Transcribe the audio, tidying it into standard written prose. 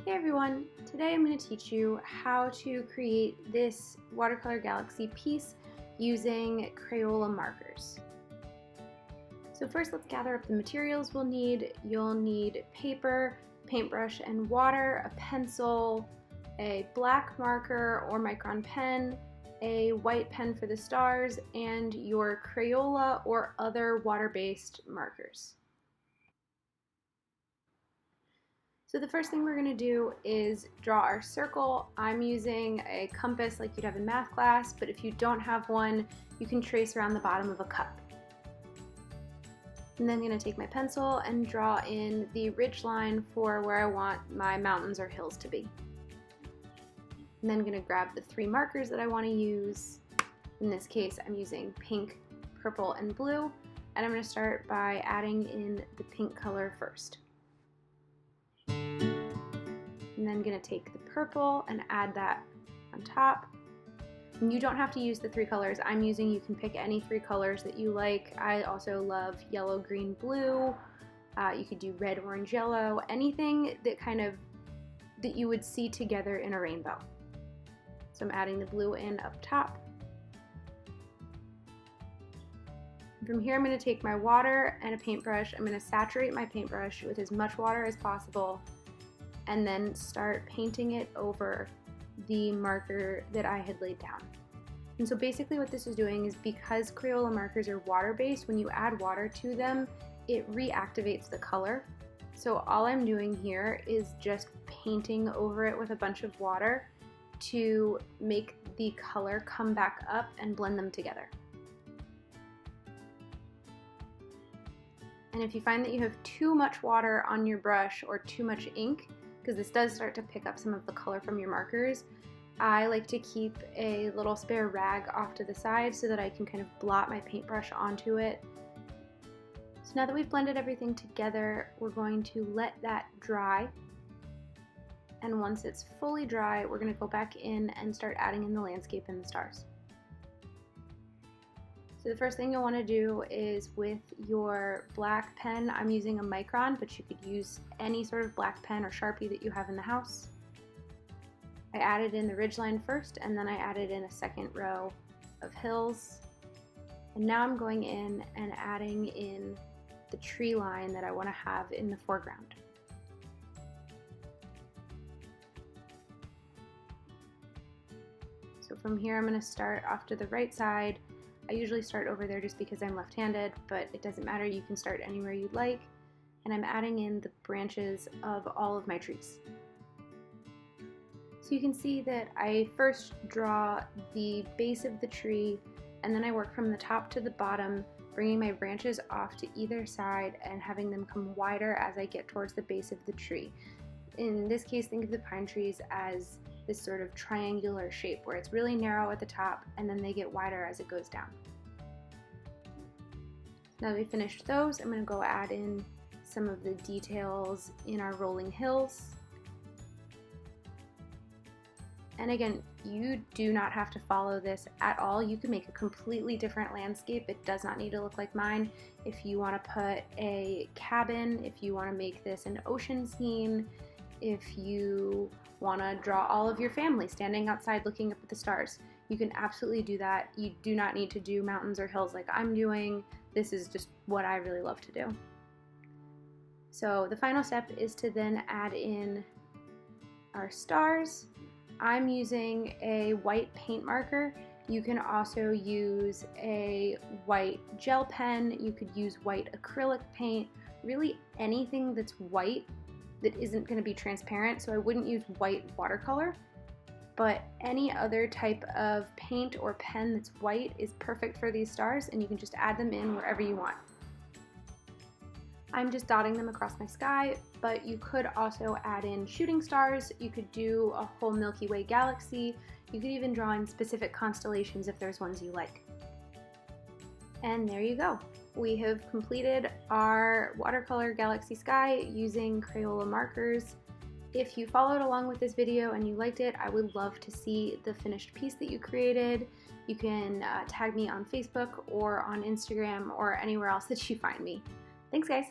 Hey everyone, today I'm going to teach you how to create this Watercolor Galaxy piece using Crayola markers. So first let's gather up the materials we'll need. You'll need paper, paintbrush and water, a pencil, a black marker or Micron pen, a white pen for the stars, and your Crayola or other water-based markers. So the first thing we're going to do is draw our circle. I'm using a compass like you'd have in math class, but if you don't have one, you can trace around the bottom of a cup. And then I'm going to take my pencil and draw in the ridge line for where I want my mountains or hills to be. And then I'm going to grab the three markers that I want to use. In this case, I'm using pink, purple, and blue, and I'm going to start by adding in the pink color first. And then I'm going to take the purple and add that on top. And you don't have to use the three colors I'm using. You can pick any three colors that you like. I also love yellow, green, blue. You could do red, orange, yellow, anything that you would see together in a rainbow. So I'm adding the blue in up top. From here I'm going to take my water and a paintbrush. I'm going to saturate my paintbrush with as much water as possible and then start painting it over the marker that I had laid down. And so basically what this is doing is, because Crayola markers are water-based, when you add water to them, it reactivates the color. So all I'm doing here is just painting over it with a bunch of water to make the color come back up and blend them together. And if you find that you have too much water on your brush or too much ink, because this does start to pick up some of the color from your markers, I like to keep a little spare rag off to the side so that I can kind of blot my paintbrush onto it. So now that we've blended everything together, we're going to let that dry. And once it's fully dry, we're going to go back in and start adding in the landscape and the stars. So the first thing you'll want to do is, with your black pen, I'm using a Micron, but you could use any sort of black pen or Sharpie that you have in the house. I added in the ridgeline first, and then I added in a second row of hills. And now I'm going in and adding in the tree line that I want to have in the foreground. So from here I'm going to start off to the right side. I usually start over there just because I'm left-handed, but it doesn't matter, you can start anywhere you'd like. And I'm adding in the branches of all of my trees. So you can see that I first draw the base of the tree, and then I work from the top to the bottom, bringing my branches off to either side and having them come wider as I get towards the base of the tree. In this case, think of the pine trees as this sort of triangular shape where it's really narrow at the top and then they get wider as it goes down. Now that we've finished those, I'm going to go add in some of the details in our rolling hills. And again, you do not have to follow this at all. You can make a completely different landscape. It does not need to look like mine. If you want to put a cabin, if you want to make this an ocean scene, if you want to draw all of your family standing outside looking up at the stars, you can absolutely do that. You do not need to do mountains or hills like I'm doing. This is just what I really love to do. So the final step is to then add in our stars. I'm using a white paint marker. You can also use a white gel pen. You could use white acrylic paint. Really anything that's white that isn't going to be transparent. So I wouldn't use white watercolor, but any other type of paint or pen that's white is perfect for these stars, and you can just add them in wherever you want. I'm just dotting them across my sky, but you could also add in shooting stars. You could do a whole Milky Way galaxy. You could even draw in specific constellations if there's ones you like. And there you go. We have completed our Watercolor Galaxy Sky using Crayola markers. If you followed along with this video and you liked it, I would love to see the finished piece that you created. You can tag me on Facebook or on Instagram or anywhere else that you find me. Thanks, guys.